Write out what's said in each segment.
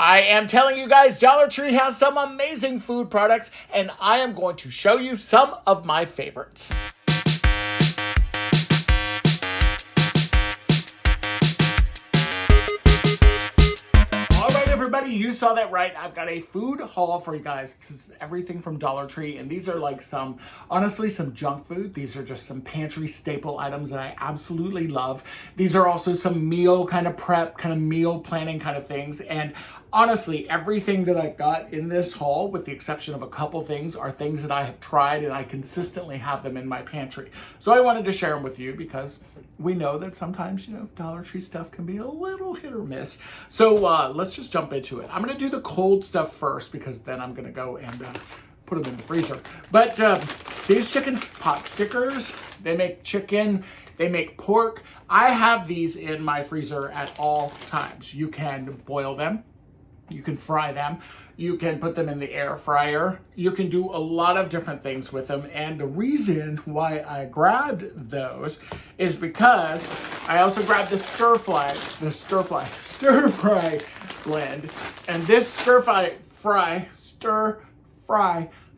I am telling you guys, Dollar Tree has some amazing food products, and I am going to show you some of my favorites. Everybody, you saw that right. I've got a food haul for you guys. This is everything from Dollar Tree, and these are like honestly, some junk food. These are just some pantry staple items that I absolutely love. These are also some meal kind of prep, kind of meal planning kind of things. And honestly, everything that I've got in this haul, with the exception of a couple things, are things that I have tried and I consistently have them in my pantry. So I wanted to share them with you because we know that sometimes, Dollar Tree stuff can be a little hit or miss. So let's just jump into it. I'm going to do the cold stuff first because then I'm going to go and put them in the freezer. But these chicken pot stickers, they make chicken, they make pork. I have these in my freezer at all times. You can boil them. You can fry them. You can put them in the air fryer. You can do a lot of different things with them. And the reason why I grabbed those is because I also grabbed the stir fry blend. And this stir fry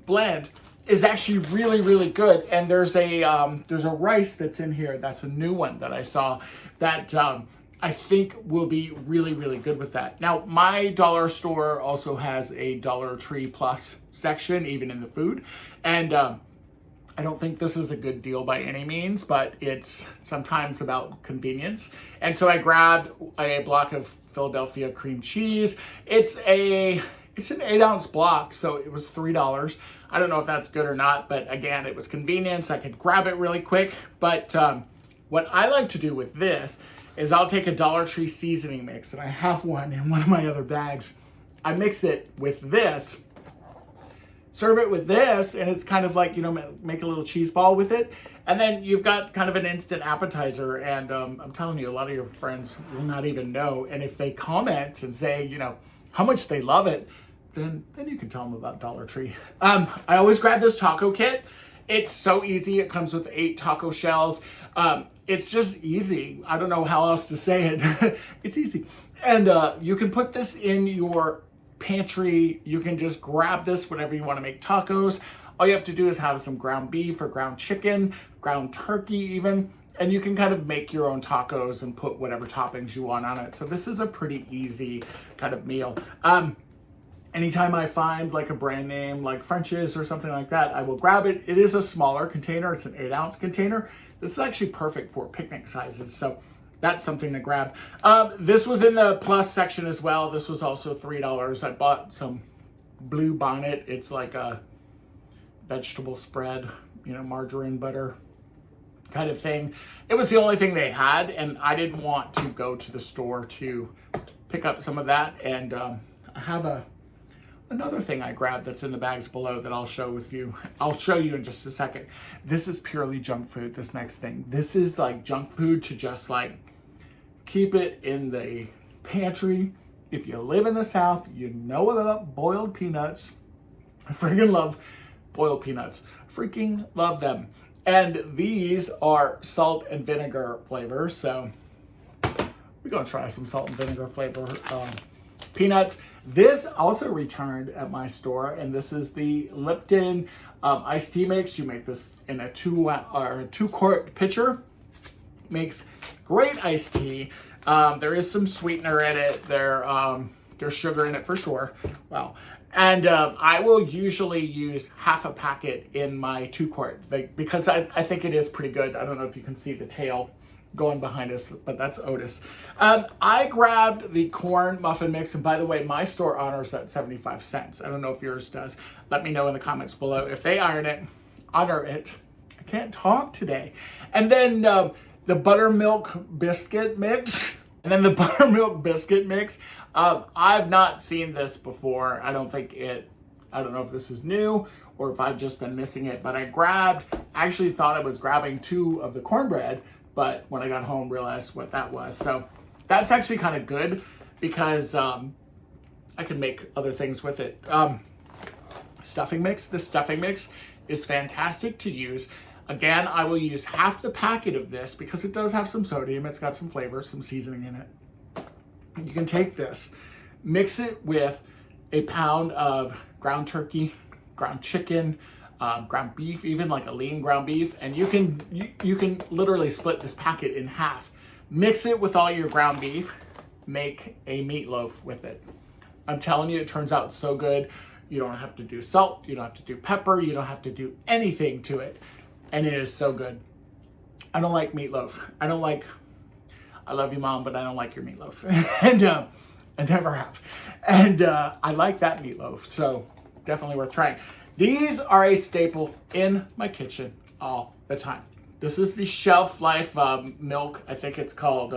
blend is actually really, really good. And there's a rice that's in here. That's a new one that I saw that I think will be really, really good with that. Now, my dollar store also has a Dollar Tree Plus section, even in the food. And I don't think this is a good deal by any means, but it's sometimes about convenience. And so I grabbed a block of Philadelphia cream cheese. It's an 8-ounce block, so it was $3. I don't know if that's good or not, but again, it was convenience. I could grab it really quick. But what I like to do with this is I'll take a Dollar Tree seasoning mix, and I have one in one of my other bags. I mix it with this, serve it with this, and it's kind of like, make a little cheese ball with it. And then you've got kind of an instant appetizer. And I'm telling you, a lot of your friends will not even know. And if they comment and say, how much they love it, then you can tell them about Dollar Tree. I always grab this taco kit. It's so easy. It comes with 8 taco shells. It's just easy. I don't know how else to say it. It's easy. And you can put this in your pantry. You can just grab this whenever you want to make tacos. All you have to do is have some ground beef or ground chicken, ground turkey even, and you can kind of make your own tacos and put whatever toppings you want on it. So this is a pretty easy kind of meal. Anytime I find like a brand name like French's or something like that, I will grab it. It is a smaller container. It's an 8-ounce container. This is actually perfect for picnic sizes. So that's something to grab. This was in the plus section as well. This was also $3. I bought some Blue Bonnet. It's like a vegetable spread, margarine, butter kind of thing. It was the only thing they had, and I didn't want to go to the store to pick up some of that. And I have another thing I grabbed that's in the bags below that I'll show you in just a second. This is purely junk food, this next thing. This is like junk food to just like keep it in the pantry. If you live in the South, you know about boiled peanuts. I freaking love boiled peanuts. Freaking love them. And these are salt and vinegar flavor. So we're gonna try some salt and vinegar flavor peanuts. This also returned at my store, and this is the Lipton iced tea mix. You make this in a 2-quart pitcher. Makes great iced tea. There is some sweetener in it. There's sugar in it for sure. Wow. And I will usually use half a packet in my 2-quart because I think it is pretty good. I don't know if you can see the tail going behind us, but that's Otis. I grabbed the corn muffin mix, and by the way, my store honors that 75 cents. I don't know if yours does. Let me know in the comments below. If they honor it. I can't talk today. And then the buttermilk biscuit mix. I've not seen this before. I don't know if this is new or if I've just been missing it, but actually thought I was grabbing 2 of the cornbread, but when I got home, realized what that was. So that's actually kind of good because I can make other things with it. Stuffing mix. The stuffing mix is fantastic to use. Again, I will use half the packet of this because it does have some sodium. It's got some flavor, some seasoning in it. You can take this Mix it with a pound of ground turkey, ground chicken, ground beef, even like a lean ground beef, and you can literally split this packet in half. Mix it with all your ground beef, make a meatloaf with it. I'm telling you, it turns out so good. You don't have to do salt, you don't have to do pepper, you don't have to do anything to it, and it is so good. I don't like meatloaf. I love you, Mom, but I don't like your meatloaf. And I never have. And I like that meatloaf, so definitely worth trying. These are a staple in my kitchen all the time. This is the shelf life milk. I think it's called,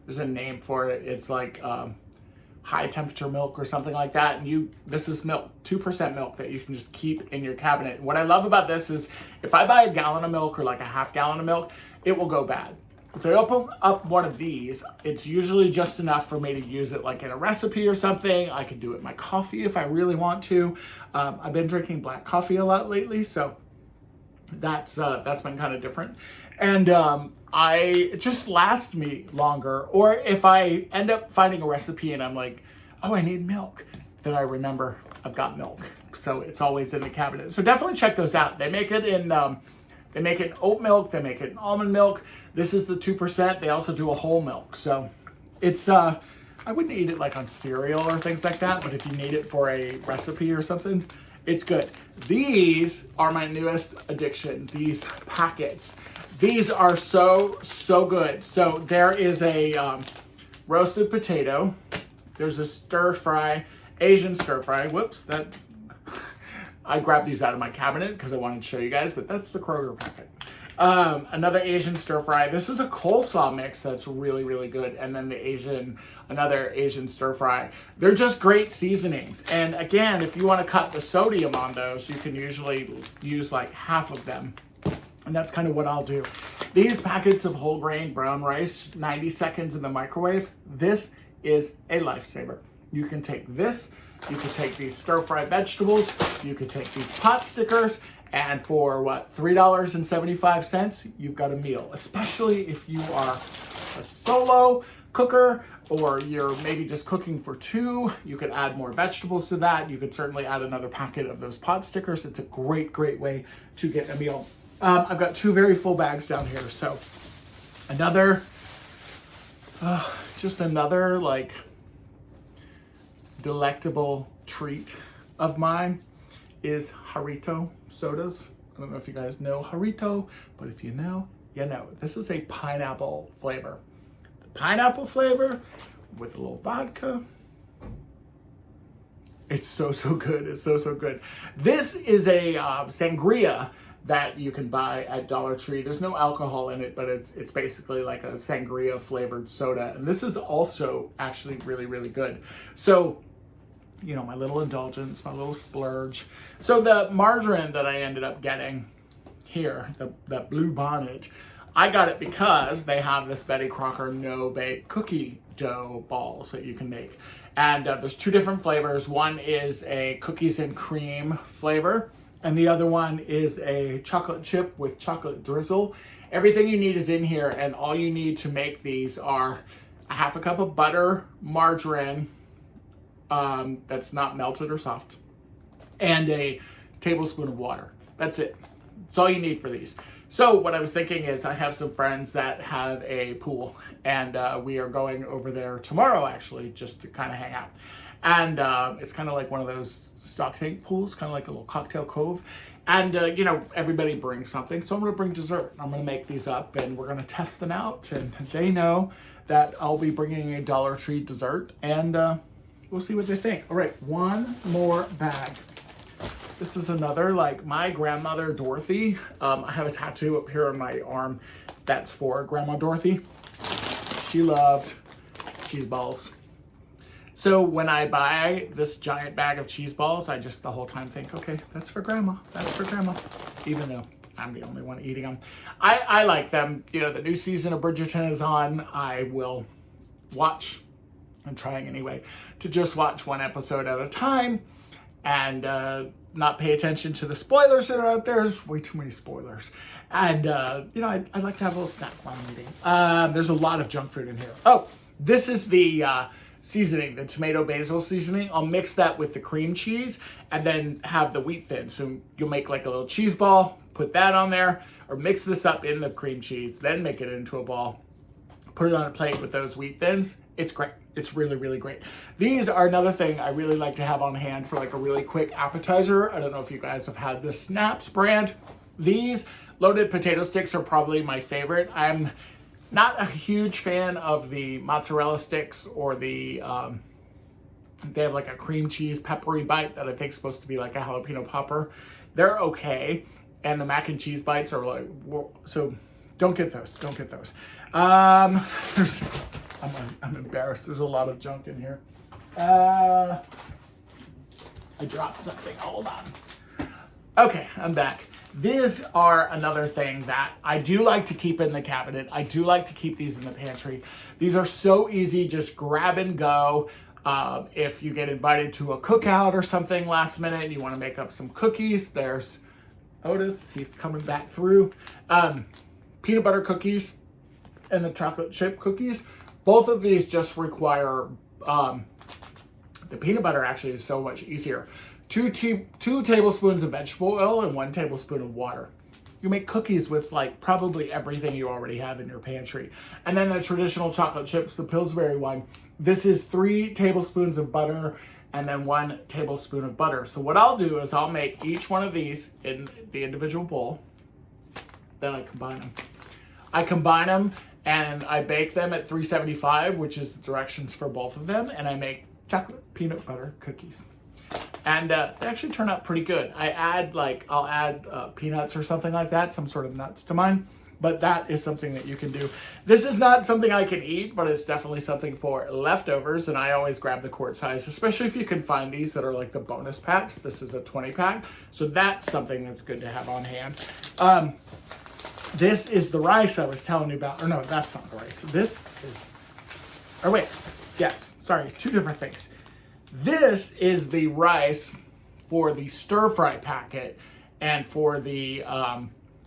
there's a name for it. It's like high temperature milk or something like that. And this is milk, 2% milk that you can just keep in your cabinet. And what I love about this is if I buy a gallon of milk or like a half gallon of milk, it will go bad. If I open up one of these, it's usually just enough for me to use it like in a recipe or something. I could do it in my coffee if I really want to. I've been drinking black coffee a lot lately, so that's been kind of different. And it just lasts me longer. Or if I end up finding a recipe and I'm like, oh, I need milk, then I remember I've got milk. So it's always in the cabinet. So definitely check those out. They make it in oat milk, they make it in almond milk. This is the 2%. They also do a whole milk. So it's, I wouldn't eat it like on cereal or things like that, but if you need it for a recipe or something, it's good. These are my newest addiction, these packets. These are so good. So there is a roasted potato. There's a stir fry, Asian stir fry. Whoops, I grabbed these out of my cabinet because I wanted to show you guys, but that's the Kroger packet. Another Asian stir fry. This is a coleslaw mix that's really, really good. And then another Asian stir fry. They're just great seasonings. And again, if you want to cut the sodium on those, you can usually use like half of them. And that's kind of what I'll do. These packets of whole grain brown rice, 90 seconds in the microwave. This is a lifesaver. You can take this, you can take these stir fry vegetables, you can take these pot stickers, and for what, $3.75, you've got a meal. Especially if you are a solo cooker or you're maybe just cooking for two, you could add more vegetables to that. You could certainly add another packet of those pot stickers. It's a great way to get a meal. I've got two very full bags down here. So just another like delectable treat of mine is Harito sodas. I don't know if you guys know Harito, but if you know, you know. This is a pineapple flavor. The pineapple flavor with a little vodka. It's so good. It's so good. This is a sangria that you can buy at Dollar Tree. There's no alcohol in it, but it's basically like a sangria flavored soda. And this is also actually really good. So, you know, my little indulgence, my little splurge. So the margarine that I ended up getting here, that Blue Bonnet, I got it because they have this Betty Crocker no-bake cookie dough balls that you can make. And there's two different flavors. One is a cookies and cream flavor, and the other one is a chocolate chip with chocolate drizzle. Everything you need is in here, and all you need to make these are a half a cup of butter, margarine, that's not melted or soft, and a tablespoon of water. That's it. That's all you need for these. So what I was thinking is I have some friends that have a pool, and we are going over there tomorrow actually just to kind of hang out. And it's kind of like one of those stock tank pools, kind of like a little cocktail cove. And you know, everybody brings something, so I'm gonna bring dessert. I'm gonna make these up and we're gonna test them out, and they know that I'll be bringing a Dollar Tree dessert, and we'll see what they think. All right, one more bag. This is another, like my grandmother Dorothy. I have a tattoo up here on my arm that's for Grandma Dorothy. She loved cheese balls. So when I buy this giant bag of cheese balls, I just the whole time think, okay, that's for Grandma, that's for Grandma, even though I'm the only one eating them. I like them. You know, the new season of Bridgerton is on. I will watch. I'm trying anyway to just watch one episode at a time and not pay attention to the spoilers that are out there. There's way too many spoilers. And, you know, I like to have a little snack while I'm eating. There's a lot of junk food in here. Oh, this is the seasoning, the tomato basil seasoning. I'll mix that with the cream cheese and then have the wheat thins. So you'll make like a little cheese ball, put that on there, or mix this up in the cream cheese, then make it into a ball, put it on a plate with those wheat thins. It's great. It's really, really great. These are another thing I really like to have on hand for like a really quick appetizer. I don't know if you guys have had the Snaps brand. These loaded potato sticks are probably my favorite. I'm not a huge fan of the mozzarella sticks or the, they have like a cream cheese peppery bite that I think is supposed to be like a jalapeno popper. They're okay. And the mac and cheese bites are like, so don't get those. Don't get those. I'm embarrassed. There's a lot of junk in here. I dropped something. Hold on. Okay, I'm back. These are another thing that I do like to keep in the cabinet. I do like to keep these in the pantry. These are so easy, just grab and go. If you get invited to a cookout or something last minute and you want to make up some cookies, there's Otis, he's coming back through. Peanut butter cookies and the chocolate chip cookies. Both of these just require, the peanut butter actually is so much easier. 2 tablespoons of vegetable oil and 1 tablespoon of water. You make cookies with like probably everything you already have in your pantry. And then the traditional chocolate chips, the Pillsbury one, this is 3 tablespoons of butter and then 1 tablespoon of butter. So what I'll do is I'll make each one of these in the individual bowl. Then I combine them and I bake them at 375, which is the directions for both of them. And I make chocolate peanut butter cookies. And they actually turn out pretty good. I'll add peanuts or something like that, some sort of nuts to mine. But that is something that you can do. This is not something I can eat, but it's definitely something for leftovers. And I always grab the quart size, especially if you can find these that are like the bonus packs. This is a 20 pack. So that's something that's good to have on hand. This is the rice I was telling you about. Or no, that's not the rice. This is, or wait, yes, sorry, 2 different things. This is the rice for the stir-fry packet and for the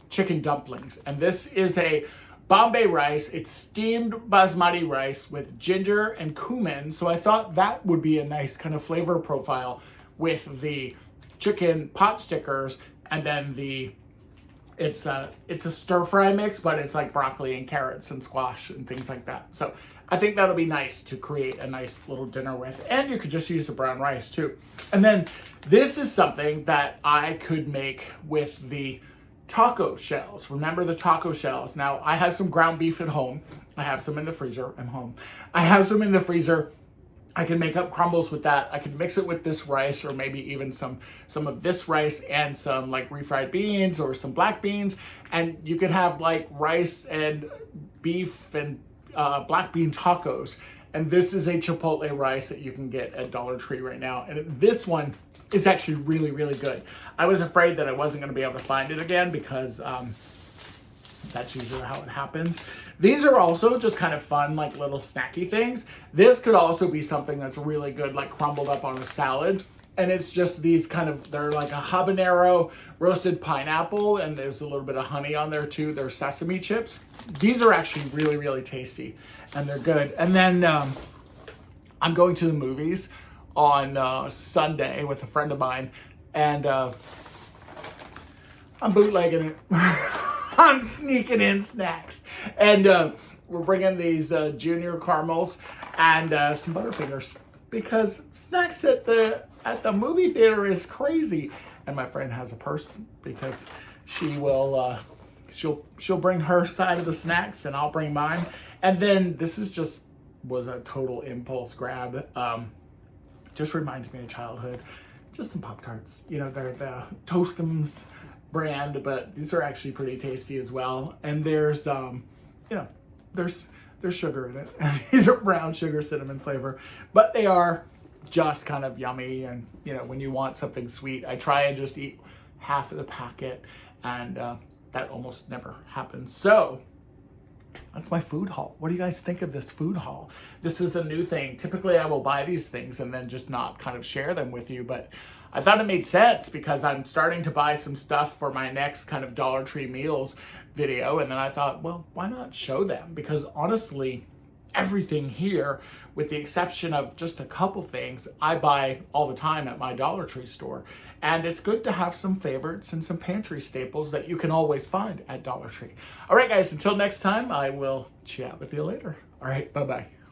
chicken dumplings. And this is a Bombay rice. It's steamed basmati rice with ginger and cumin. So I thought that would be a nice kind of flavor profile with the chicken pot stickers. And then it's a stir-fry mix, but it's like broccoli and carrots and squash and things like that. So I think that'll be nice to create a nice little dinner with. And you could just use the brown rice too. And then this is something that I could make with the taco shells. Remember the taco shells? Now, I have some ground beef at home. I have some in the freezer. I'm home. I have some in the freezer. I can make up crumbles with that. I could mix it with this rice or maybe even some of this rice and some like refried beans or some black beans. And you could have like rice and beef and black bean tacos. And this is a chipotle rice that you can get at Dollar Tree right now. And this one is actually really, really good. I was afraid that I wasn't going to be able to find it again because that's usually how it happens. These are also just kind of fun, like little snacky things. This could also be something that's really good, like crumbled up on a salad. And it's just these kind of, they're like a habanero roasted pineapple, and there's a little bit of honey on there too. They're sesame chips. These are actually really, really tasty, and they're good. And then I'm going to the movies on Sunday with a friend of mine, and I'm bootlegging it. I'm sneaking in snacks. And we're bringing these junior caramels and some Butterfingers, because snacks at the movie theater is crazy. And my friend has a purse because she will she'll bring her side of the snacks and I'll bring mine. And then this is was a total impulse grab. Just reminds me of childhood. Just some Pop-Tarts. You know, they're the Toastums brand, but these are actually pretty tasty as well. And there's there's sugar in it. These are brown sugar cinnamon flavor, but they are just kind of yummy. And you know, when you want something sweet, I try and just eat half of the packet, and that almost never happens. So that's my food haul. What do you guys think of this food haul? This is a new thing. Typically I will buy these things and then just not kind of share them with you, but I thought it made sense because I'm starting to buy some stuff for my next kind of Dollar Tree meals video. And then I thought, well, why not show them? Because honestly, everything here, with the exception of just a couple things, I buy all the time at my Dollar Tree store. And it's good to have some favorites and some pantry staples that you can always find at Dollar Tree. All right, guys, until next time, I will chat with you later. All right, bye-bye.